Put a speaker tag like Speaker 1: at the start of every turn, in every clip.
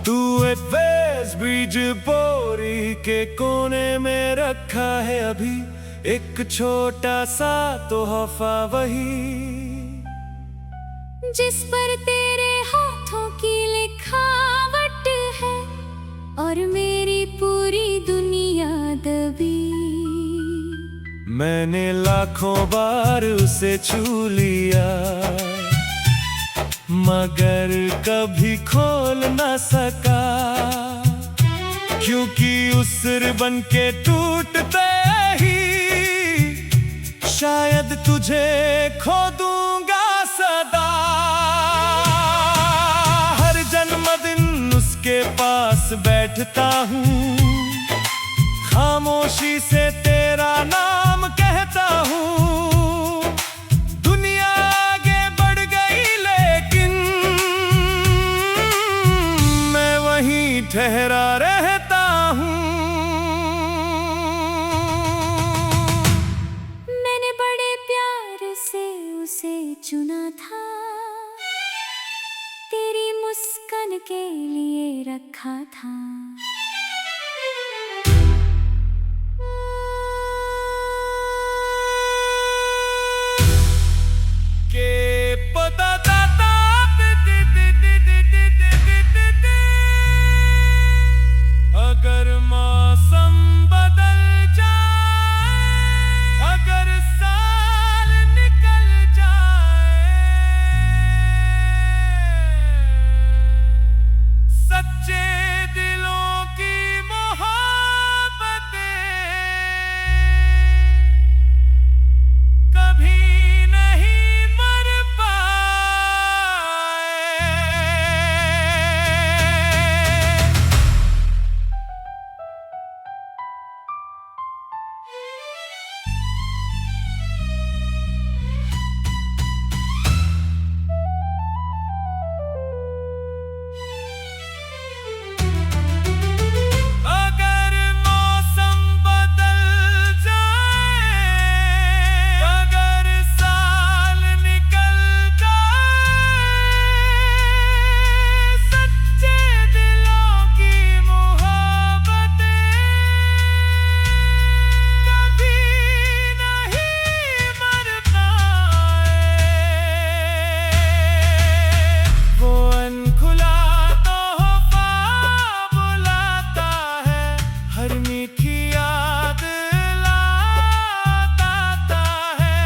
Speaker 1: तू एक फेस बीज बोरी के कोने में रखा है अभी, एक छोटा सा तोहफा वही
Speaker 2: जिस पर तेरे हाथों की लिखावट है और मेरी पूरी दुनिया दबी।
Speaker 1: मैंने लाखों बार उसे छू लिया मगर कभी खोल न सका, क्योंकि उस रिबन के टूटते ही शायद तुझे खो दूंगा सदा। हर जन्मदिन उसके पास बैठता हूँ, खामोशी से तेरा नाम कहता हूँ। दुनिया आगे बढ़ गई लेकिन मैं वहीं ठहरा रहता हूँ।
Speaker 2: मैंने बड़े प्यार से उसे चुना था, तेरी मुस्कान के लिए रखा था।
Speaker 1: अगर मौसम बदल जाए, अगर साल निकल जाए, सच्चे दिलों की मोहब्बतें कभी नहीं मर पाए। अगर मौसम बदल जाए, अगर साल निकल जाए, सच्चे दिलों की मोहब्बतें कभी नहीं मर पाए। वो अनखुला तोहफा बुलाता है, हर मीठी याद लाता है।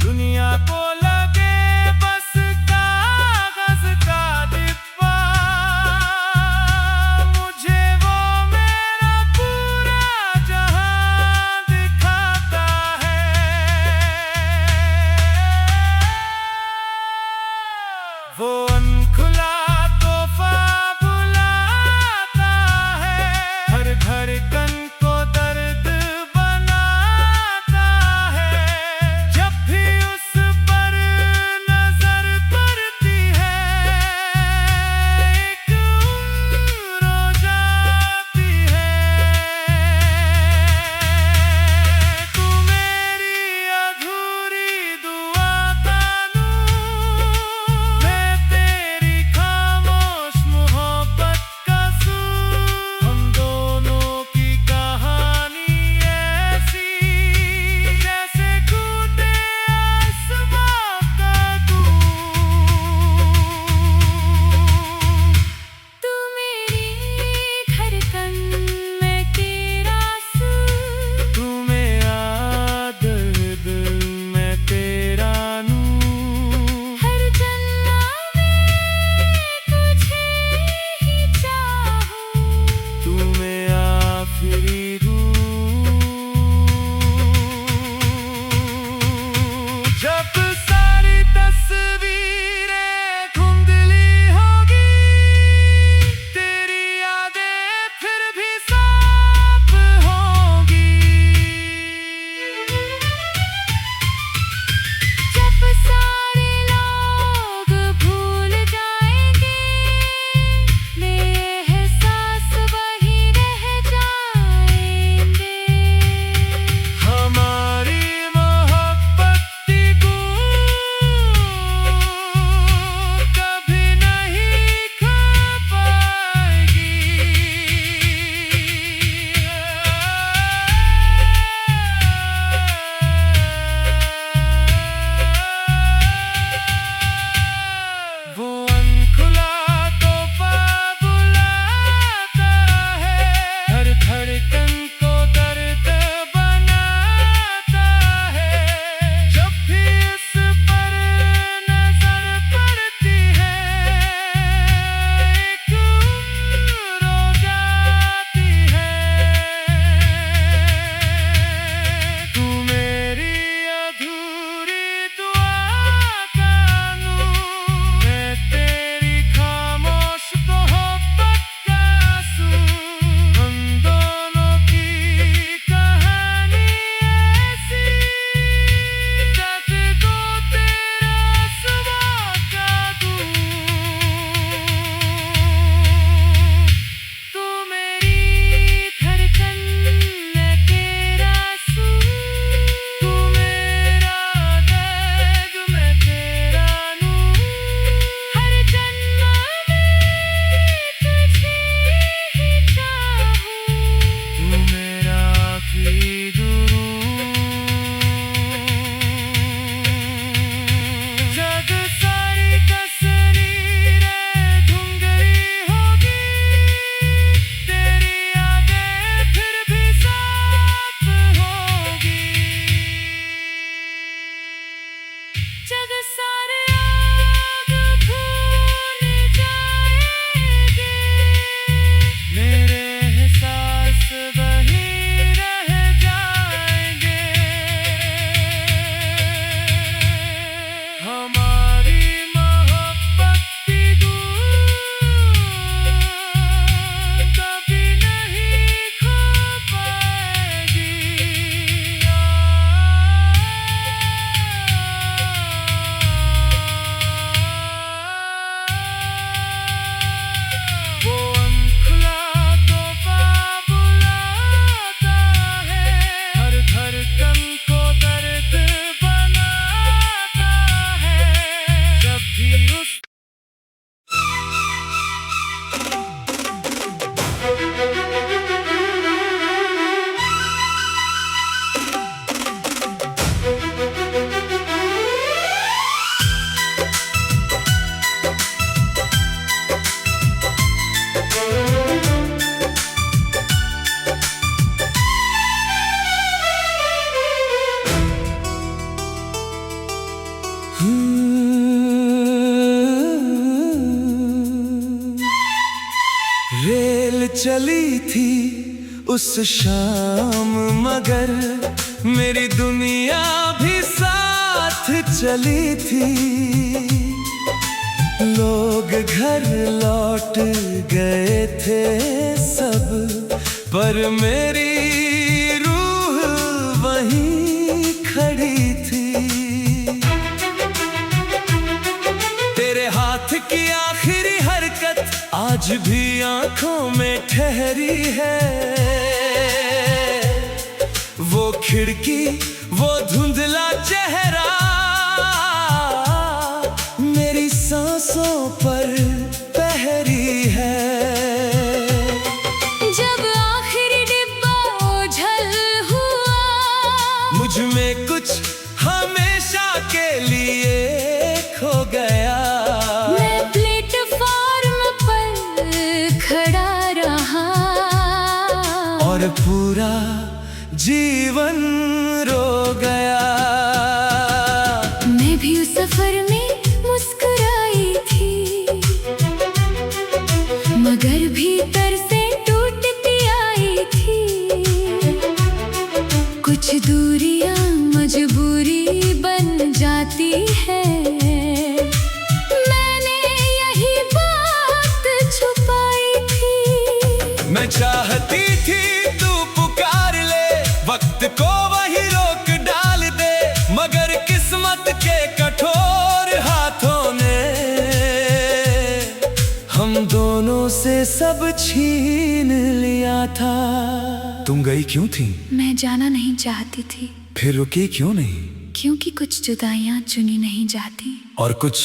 Speaker 1: दुनिया को लगे बस कागज का डिब्बा, मुझे वो मेरा पूरा जहां दिखाता है। वो अनखुला तोहफा बुलाता है, हर धड़कन को दर्द बनाता है। जब भी उस पर नजर पड़ती है, एक उम्र हो जाती है। तू मेरी अधूरी दुआ का नूर, मैं तेरी रेल चली थी उस शाम, मगर मेरी दुनिया भी साथ चली थी। लोग घर लौट गए थे सब, पर मेरी रूह वहीं खड़ी थी। तेरे हाथ की आखिरी हरकत आज भी आंखों में ठहरी है। वो खिड़की, वो धुंधला चेहरा मेरी सांसों पर पहरी है।
Speaker 2: जब आखिरी डिब्बा ओझल हुआ,
Speaker 1: मुझ में कुछ हमेशा के लिए खो गया।
Speaker 2: मैं प्लेटफॉर्म पर खड़ा रहा
Speaker 1: और पूरा जीवन रो गया।
Speaker 2: मैं भी उस सफर में मुस्कुराई थी, मगर भीतर से टूटती आई थी। कुछ दूरियां मजबूरी बन जाती है, मैंने यही बात छुपाई थी।
Speaker 1: मैं चाहती थी तू पुकार ले, वक्त को वही रोक डाल दे, मगर किस्मत के कठोर हाथों ने हम दोनों से सब छीन लिया था। तुम गई क्यों थी?
Speaker 2: मैं जाना नहीं चाहती थी।
Speaker 1: फिर रुकी क्यों नहीं?
Speaker 2: क्योंकि कुछ जुदाइयां चुनी नहीं जाती,
Speaker 1: और कुछ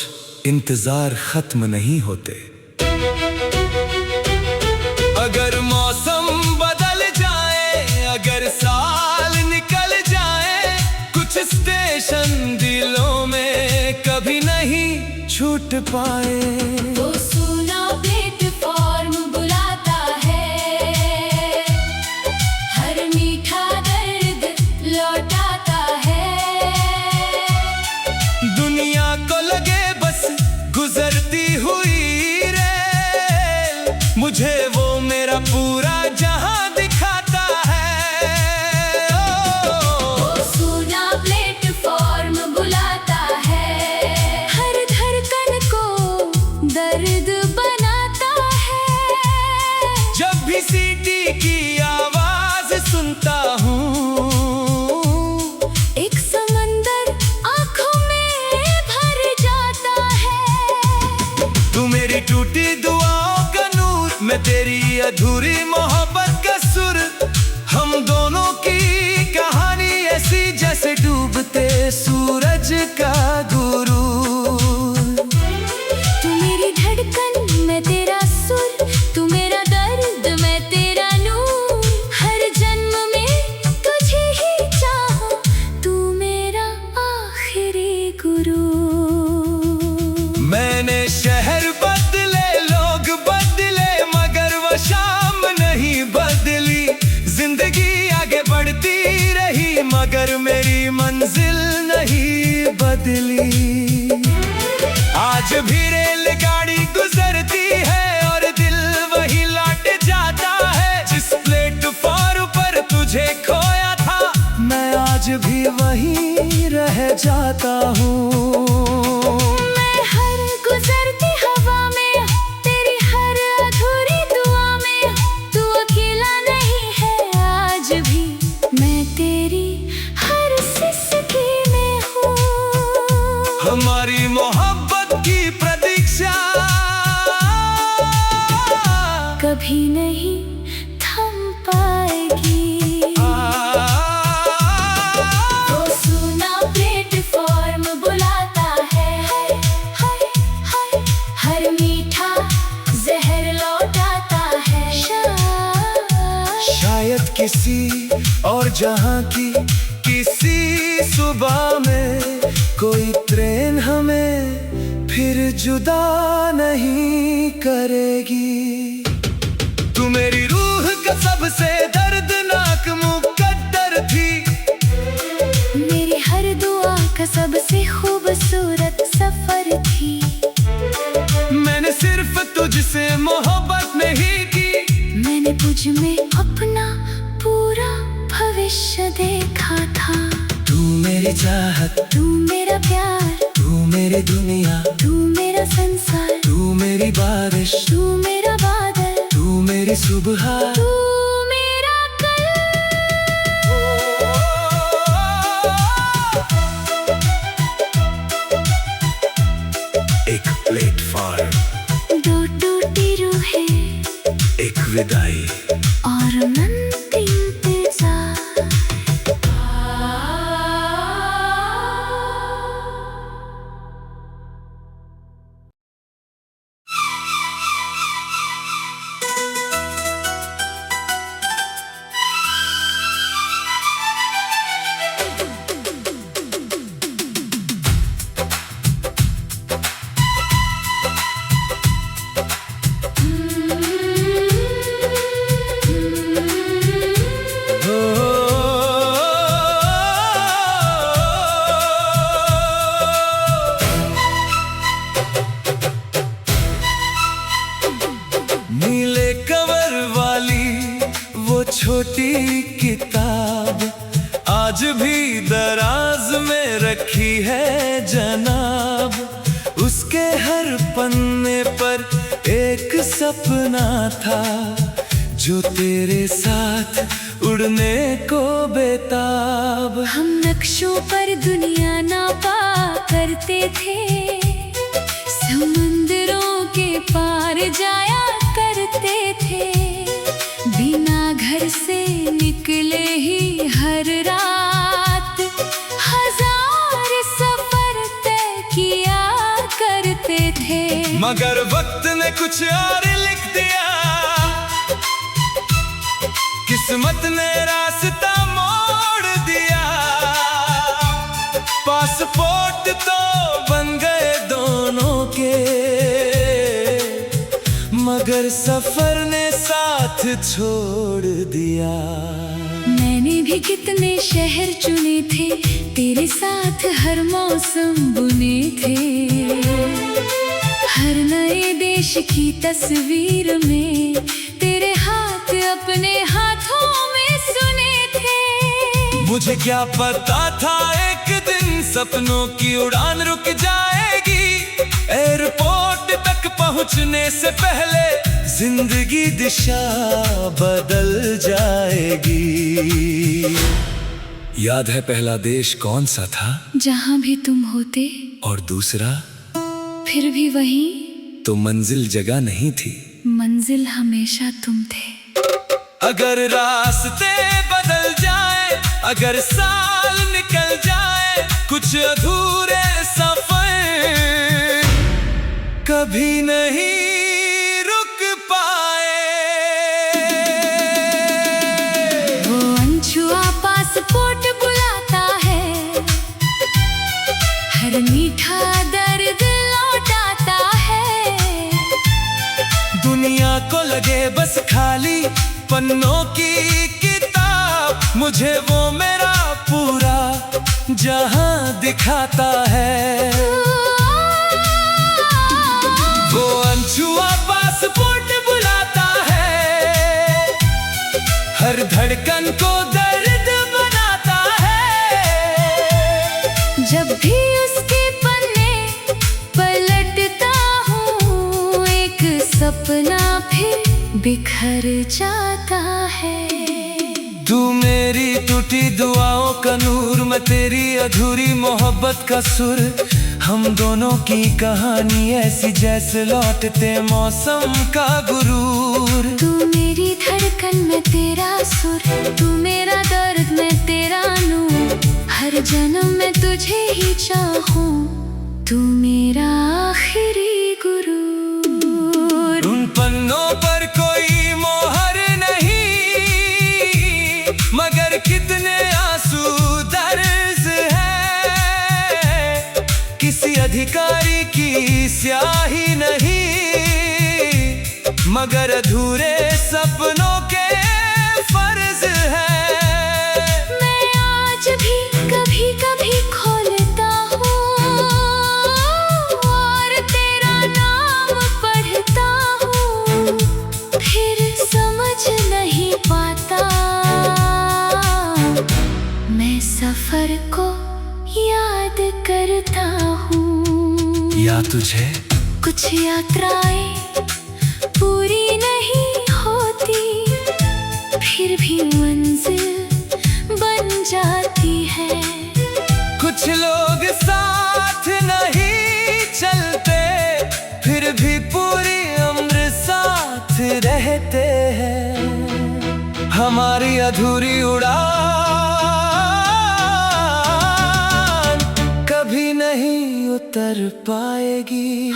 Speaker 1: इंतजार खत्म नहीं होते। अगर मौसम बदल जाए, अगर साल निकल जाए, कुछ स्टेशन दिलों में कभी नहीं छूट पाए।
Speaker 2: वो सूना प्लेटफॉर्म बुलाता है, हर मीठा दर्द लौटाता है।
Speaker 1: दुनिया को लगे बस गुजरती हुई रेल, मुझे वो मेरा पूरा जहां दिखाता है।
Speaker 2: वो सूना प्लेटफॉर्म बुलाता है, हर धड़कन को दर्द बनाता है।
Speaker 1: जब भी सीटी की आवाज सुनता हूँ,
Speaker 2: एक समंदर आंखों में भर जाता है।
Speaker 1: तू मेरी टूटी दुआओं का नूर, मैं तेरी अधूरी मोहब्बत का सुर। हम दोनों की कहानी ऐसी जैसे डूबते सूरज का गुरूर।
Speaker 2: तू मेरी धड़कन, मैं तेरा सुर, तू मेरा दर्द, मैं तेरा नूर। हर जन्म में तुझे ही चाहूं, तू मेरा आखिरी गुरु।
Speaker 1: मैंने शहर बदले, लोग बदले, मगर वो शाम नहीं बदली। जिंदगी आगे बढ़ती रही, मगर मेरी मंजिल नहीं बदली। आज भी रेलगाड़ी गुजरती है और दिल वही लौट जाता है। जिस प्लेटफॉर्म पर तुझे खोया था, मैं आज भी वहीं रह जाता हूँ।
Speaker 2: मैं हर गुजरती हवा में, तेरी हर अधूरी दुआ में, तू अकेला नहीं है आज भी, मैं तेरी हर सिसकी में हूँ।
Speaker 1: हमारी मोहब्बत की प्रतीक्षा
Speaker 2: कभी नहीं थम पाएगी। वो सूना प्लेटफॉर्म बुलाता है, हाय हाय, हर मीठा जहर लौटाता है।
Speaker 1: शायद किसी और जहां की किसी सुबह में कोई ट्रेन हमें फिर जुदा नहीं करेगी। तू मेरी रूह का सबसे दर्दनाक मुकद्दर थी,
Speaker 2: मेरी हर दुआ का सबसे खूबसूरत सफर थी।
Speaker 1: मैंने सिर्फ तुझसे मोहब्बत नहीं की,
Speaker 2: तुझ में अपना पूरा भविष्य देखा था।
Speaker 1: तू मेरी चाहत,
Speaker 2: तू मेरा प्यार,
Speaker 1: तू मेरी दुनिया,
Speaker 2: तू मेरा संसार,
Speaker 1: तू मेरी बारिश,
Speaker 2: तू मेरा बादल,
Speaker 1: तू मेरी सुबह,
Speaker 2: तू मेरा कल।
Speaker 1: एक प्लेटफॉर्म,
Speaker 2: दो टूटी रूहें,
Speaker 1: एक विदाई,
Speaker 2: और अनंत इंतजार।
Speaker 1: नीले कवर वाली वो छोटी किताब आज भी दराज में रखी है जनाब। उसके हर पन्ने पर एक सपना था, जो तेरे साथ उड़ने को बेताब।
Speaker 2: हम नक्शों पर दुनिया नापा करते थे, समुंदरों के पार जाया करते थे। बिना घर से निकले ही हर रात हजार सफर तय किया करते थे।
Speaker 1: मगर वक्त ने कुछ और लिख दिया, किस्मत ने रास्ता मोड़ दिया। पासपोर्ट तो बन गए दोनों के, मगर सफर ने साथ छोड़ दिया।
Speaker 2: मैंने भी कितने शहर चुने थे, तेरे साथ हर मौसम बुने थे। हर नए देश की तस्वीर में तेरे हाथ अपने हाथों में सुने थे।
Speaker 1: मुझे क्या पता था एक दिन सपनों की उड़ान रुक जाएगी। एयरपोर्ट तक पहुंचने से पहले जिंदगी दिशा बदल जाएगी। याद है पहला देश कौन सा था?
Speaker 2: जहाँ भी तुम होते।
Speaker 1: और दूसरा?
Speaker 2: फिर भी वही।
Speaker 1: तो मंजिल जगह नहीं थी,
Speaker 2: मंजिल हमेशा तुम थे।
Speaker 1: अगर रास्ते बदल जाए, अगर साल निकल जाए, कुछ अधूरे सफर कभी नहीं रुक पाए।
Speaker 2: वो अनछुआ पासपोर्ट बुलाता है, हर मीठा दर्द लौटाता है।
Speaker 1: दुनिया को लगे बस खाली पन्नों की किताब, मुझे वो मेरा पूरा जहां दिखाता है। वो अनछुआ पासपोर्ट बुलाता है, हर धड़कन को दर्द बनाता है।
Speaker 2: जब भी उसके पन्ने पलटता हूँ, एक सपना फिर बिखर जाता है।
Speaker 1: तू मेरी टूटी दुआओं का नूर, मैं तेरी अधूरी मोहब्बत का सुर। हम दोनों की कहानी ऐसी जैसे लौटते मौसम का गुरूर।
Speaker 2: तू मेरी धड़कन में तेरा सुर, तू मेरा दर्द में तेरा नूर। हर जन्म में तुझे ही चाहूं, तू मेरा आखिरी गुरूर।
Speaker 1: उन पन्नों पर कोई मोहर नहीं, मगर कितने आंसू दर्ज है। किसी अधिकारी की स्याही नहीं, मगर अधूरे सपनों के फर्ज है।
Speaker 2: मैं आज भी कभी कभी खोलता हूँ और तेरा नाम पढ़ता हूँ, फिर समझ
Speaker 1: मिला तुझे।
Speaker 2: कुछ यात्राएं पूरी नहीं होती, फिर भी मंजिल बन जाती है।
Speaker 1: कुछ लोग साथ नहीं चलते, फिर भी पूरी उम्र साथ रहते हैं। हमारी अधूरी उड़ान कभी नहीं उतर पाएगी।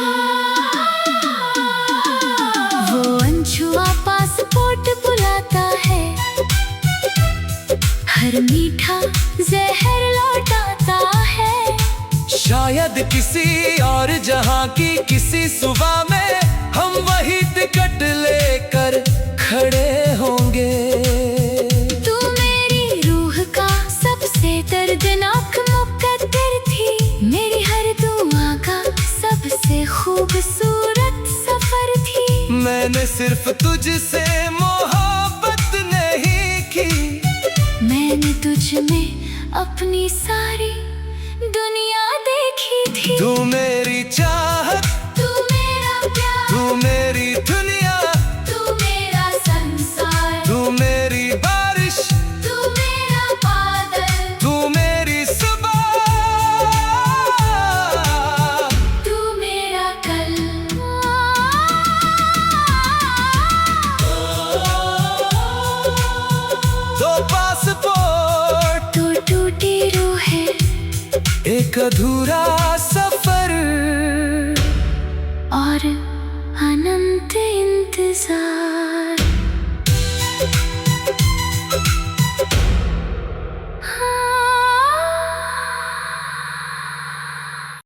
Speaker 2: वो अनछुआ पासपोर्ट बुलाता है, हर मीठा जहर लौटाता है।
Speaker 1: शायद किसी और जहां की किसी सुबह में हम वही टिकट लेकर खड़े होंगे।
Speaker 2: तू मेरी रूह का सबसे दर्दनाक मुकद्दर थी, मेरी हर दुआ का सबसे खूबसूरत सफर थी।
Speaker 1: मैंने सिर्फ तुझसे मोहब्बत नहीं की,
Speaker 2: मैंने तुझ में अपनी सारी दुनिया देखी थी।
Speaker 1: तू मेरी चाहत,
Speaker 2: तू मेरा प्यार,
Speaker 1: तू मेरी दुनिया,
Speaker 2: तू मेरा संसार,
Speaker 1: तू मेरी बारिश,
Speaker 2: तू मेरा बादल,
Speaker 1: तू मेरी सुबह,
Speaker 2: तू मेरा कल।
Speaker 1: दो पासपोर्ट,
Speaker 2: तू टूटी रूह है,
Speaker 1: एक अधूरा सफर
Speaker 2: और अनंत इंतजार।